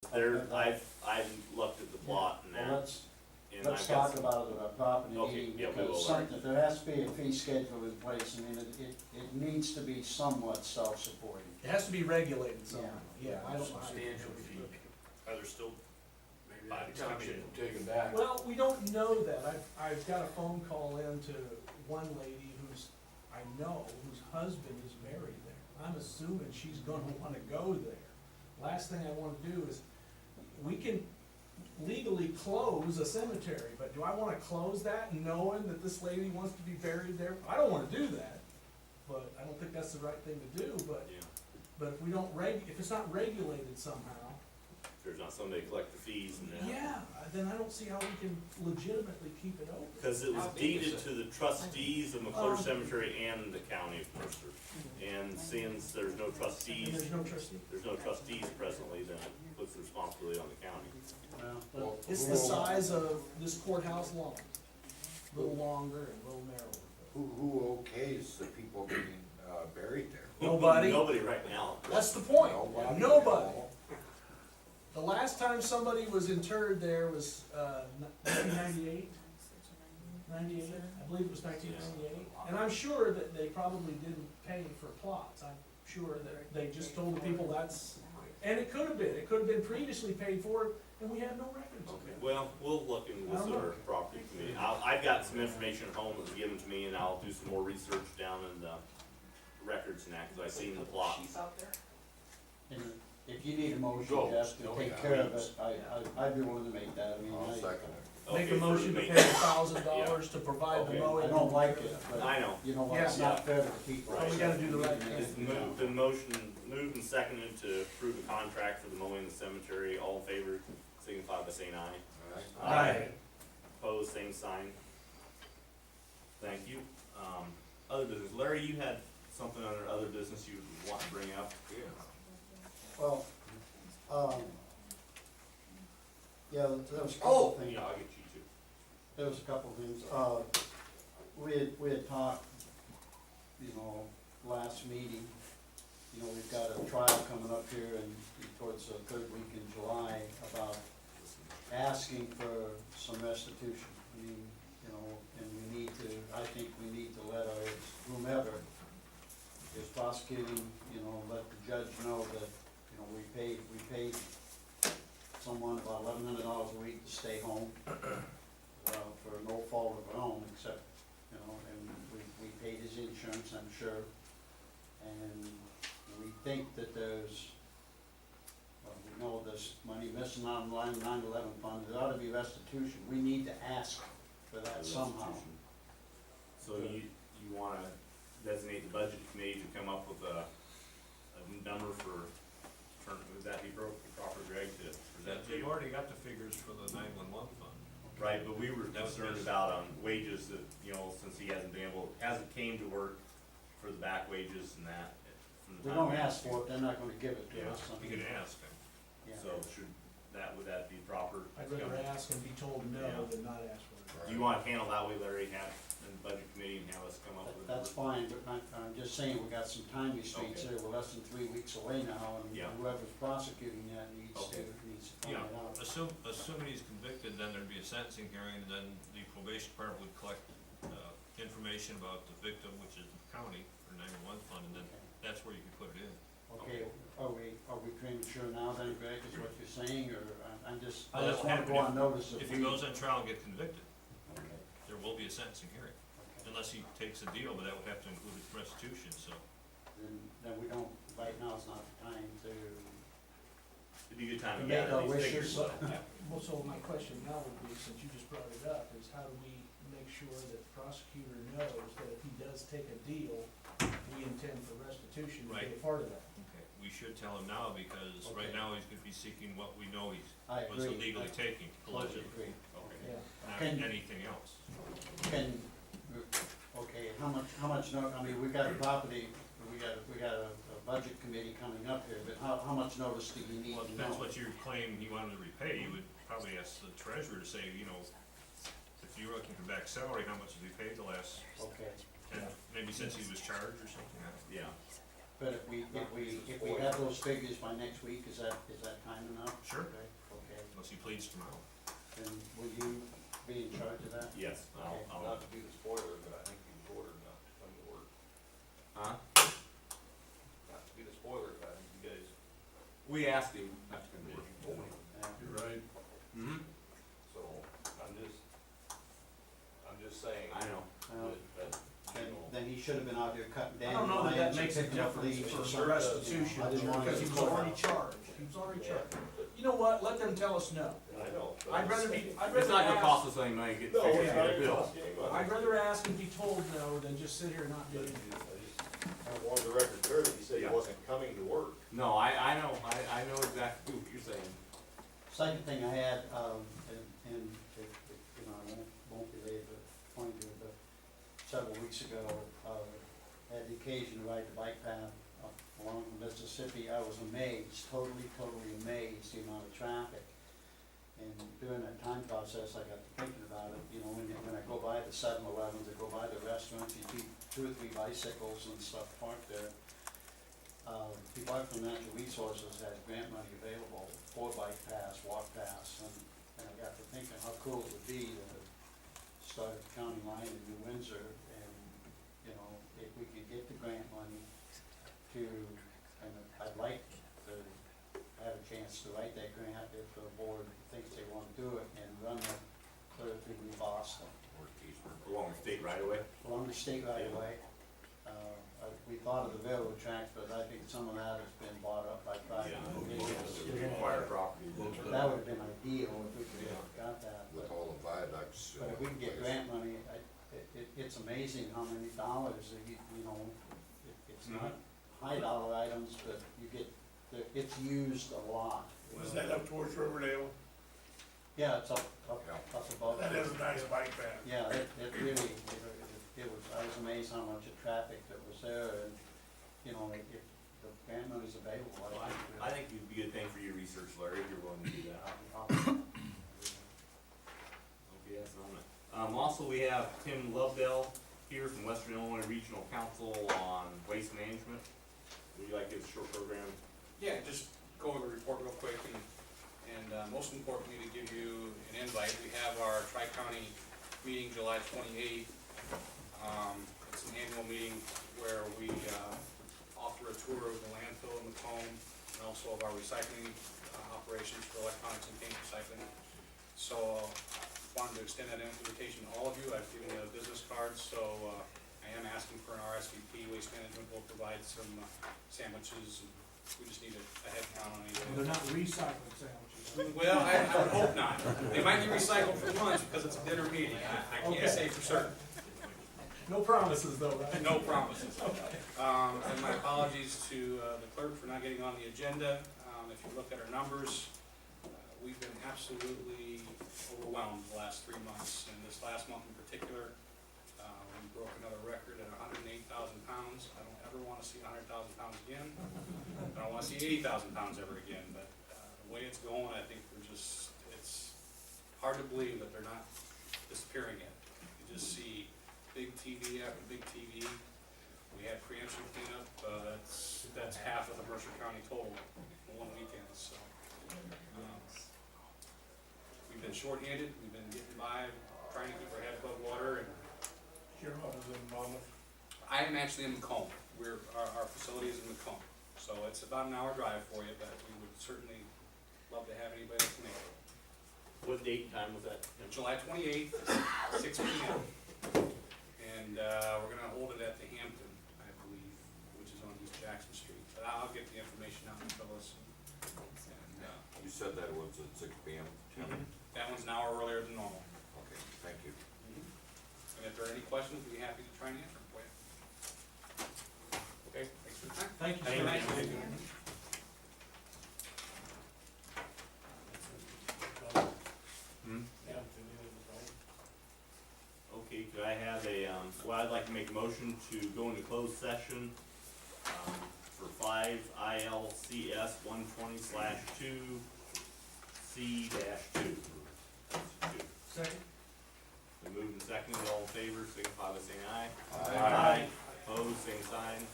There, I've looked at the plot and Well, that. and let's I've got talk some- about it at a property Okay, meeting, yeah, we will, because Larry. something, there has to be a fee schedule in place, I mean, it needs to be somewhat self-supporting. It has to be regulated somehow, Yeah. yeah, I don't. Substantial fee. Are there still, Maybe By that time exception. you take it back. Well, we don't know that, I've got a phone call in to one lady who's, I know, whose husband is buried there. I'm assuming she's gonna wanna go there. Last thing I wanna do is, we can legally close a cemetery, but do I wanna close that knowing that this lady wants to be buried there? I don't wanna do that, but I don't think that's the right thing to do, but Yeah, if we don't if it's not regulated somehow, if there's not somebody to collect the fees and that. yeah, then I don't see how we can legitimately keep it open. Cause it was How big is deeded it? to the trustees of McWhorter Oh. Cemetery and the county of Mercer. And since there's no And trustees, there's no trustee. presently, then it puts the responsibility on the county. Well, It's the size of this courthouse lawn, a little longer and a little narrower. Who okays the people getting buried there? Nobody. Nobody right now. That's the point, Nobody. nobody. The last time somebody was interred there was, 1998? 98, I believe it was 1998, and I'm sure that they probably didn't pay for plots, I'm sure that they just told the people that's, and it could have been previously paid for, and we have no records of Okay, it. well, we'll look into I this don't at know. our property committee. I've got some information at home that was given to me, and I'll do some more research down in the records and that, cause I seen the plots. And if you need a motion, Go. Jeff, to Oh, take yeah. care of it, I'd be willing to make that, I mean, I'll second it. Make Okay, a for motion to me. pay $1,000 to provide the Okay. mowing. I don't like it, but, I know. you know what, it's Yeah. not fair to the people. Right. We gotta do the right It's thing. moved, moved and seconded to approve the contract for the mowing of the cemetery. All in favor, signify by saying aye. Aye. Opposed, same sign. Thank you. Other business, Larry, you had something under other business you want to bring up? Yeah. Well, yeah, there was a Oh, couple things. yeah, I'll get you too. There was a couple things, we had talked, you know, last meeting, you know, we've got a trial coming up here in, towards the third week in July about asking for some restitution. I mean, you know, and we need to, I think we need to let our, whomever is prosecuting, you know, let the judge know that, you know, we paid someone about $1,100 a week to stay home, for no fault of our own, except, you know, and we paid his insurance, I'm sure. And we think that there's, well, we know there's money missing on the line 9/11 fund, there ought to be restitution, we need to ask for that somehow. So you wanna designate the budget committee to come up with a number for, would that be proper, Greg, to present to you've you? already got the figures for the 911 fund. Right, but we were That was concerned missed. about, wages that, you know, since he hasn't came to work for the back wages and that. From the We time don't we- ask for it, they're not gonna give it to Yeah, us. I You mean, can ask him. yeah. So would that be proper? I'd rather ask and be told no Yeah. than not ask for it. Do you wanna handle that way, Larry, have, in the budget committee and have us come up with? That's fine, but I'm just saying, we got some time restraints Okay. here, we're less than 3 weeks away now, and Yeah. whoever's prosecuting that needs to Okay. find Yeah, it out. assuming he's convicted, then there'd be a sentencing hearing, and then the probation department would collect, information about the victim, which is the county, or 911 fund, and then that's where you can put it in. Okay, are we premature now then, Greg, is what you're saying, or I just That'll wanna go on happen notice If he goes on trial and gets convicted, Okay, there will be a sentencing hearing, okay. unless he takes a deal, but that would have to include restitution, so. Then we don't, right now is not the time to, It'd be a good time to To make gather our these wishes. figures, so. Well, so my question now would be, since you just brought it up, is how do we make sure that the prosecutor knows that if he does take a deal, we intend for restitution to be Right. a part of that? Okay, we should tell him now, because right Okay. now he's gonna be seeking what we know I was agree. illegally taking, Totally allegedly, agree, Okay. yeah. not Can- anything else. Can, okay, how much, I mean, we got a property, we got a budget committee coming up here, but how much notice do you need Well, to if know? that's what you claim he wanted to repay, you would probably ask the treasurer to say, you know, if you're looking for back salary, how much have you paid the last Okay, 10, maybe since he was charged or something? Yeah, But if we have those figures by next week, is that time enough? Sure. Okay, Unless he pleads tomorrow. then will you be in charge of that? Yes, Okay. I'll, Not to be the spoiler, but I think he was ordered not to come to work. huh? Not to be the spoiler, but I think you guys, We asked him not to come you in. told him, Yeah. You're right. Mm-hmm, so I'm just saying. I know. Well, that, you know, then he should have been out there cutting I don't know that that makes a difference for restitution, I didn't want because to- he was already charged, he was already charged. You know what, let them tell us no. I know. but I'd I'm rather saying- be, I'd It's rather not gonna cost ask, us any money to get, No, figure it's out not a gonna bill. cost you any money. I'd rather ask and be told no than just sit here and not do But anything. I wanted the record clear that he said he Yeah. wasn't coming to work. No, I know, I know exactly what you're saying. Second thing I had, and you know, I won't belabor the point here, but several weeks ago, had the occasion to ride the bike path up along the Mississippi. I was amazed, totally amazed, the amount of traffic. And during that time process, I got to thinking about it, you know, when I go by the 7-Elevens, I go by the restaurants, you see 2 or 3 bicycles and stuff parked there. The Department of Natural Resources has grant money available for bike paths, walk paths, and I got to thinking how cool it would be to start at the county line in New Windsor, and, you know, if we could get the grant money to, and I'd like to have a chance to write that grant if the board thinks they wanna do it, and run it clear through New Boston, Along the state right away. along the state right away. We thought of the railroad tracks, but I think some of that has been bought up by private individuals. Required property. That would have been ideal if we could have got that, With but, all the viaducts. but if we can get grant money, it's amazing how many dollars, that you know, it's not high dollar items, but you get, it's used a lot. Was that up towards Riverdale? Yeah, it's up Yeah. above. That is a nice bike path. Yeah, it really, it was, I was amazed how much of traffic that was there, and, you know, if the grant money's available, Well, I I think. think it'd be a good thing for your research, Larry, if you're willing to do that. Okay, that's on it. Also, we have Tim Lovedell here from Western Illinois Regional Council on Waste Management. Would you like to give a short program? Yeah, just go over the report real quick, and most importantly, to give you an invite, we have our Tri-County meeting July 28th. It's an annual meeting where we offer a tour of the landfill in Macomb, and also of our recycling operations for electronics and paint recycling. So, wanted to extend that invitation to all of you. I've given you business cards, so I am asking for an RSVP. Waste Management will provide some sandwiches, and we just need a head count on They're either. not recycled sandwiches. Well, I would hope not. They might get recycled for lunch because it's a dinner meeting. I Okay. can't say for certain. No promises though, right? No promises. And my apologies to the clerk for not getting on the agenda. If you look at our numbers, we've been absolutely overwhelmed the last 3 months. And this last month in particular, we broke another record at 108,000 pounds. I don't ever want to see 100,000 pounds again. I don't want to see 80,000 pounds ever again. But the way it's going, I think it's hard to believe that they're not disappearing yet. You just see big TV after big TV. We had preemption cleanup, that's half of the Mercer County total in one weekend, so. We've been shorthanded, we've been getting by, trying to keep our head above water, and Your office in Monmouth. I am actually in Macomb. Our facility is in Macomb, so it's about an hour drive for you, but we would certainly love to have anybody that can make it. What date and time was that? July 28th, 6 p.m. And we're gonna hold it at the Hampton, I believe, which is on East Jackson Street. But I'll get the information out to Phyllis. And You said that was at 6 p.m., Tim? that one's an hour earlier than normal. Okay, thank you. And if there are any questions, we'd be happy to try and answer them for you. Okay, thanks for the time. Thank you, Thank sir. you. Hmm? Yeah. Okay, could I have well, I'd like to make a motion to go into closed session, for 5 ILCS 120/2 C-2. Second? Been moved and seconded, all in favor, signify by saying aye. Aye. Opposed, same sign.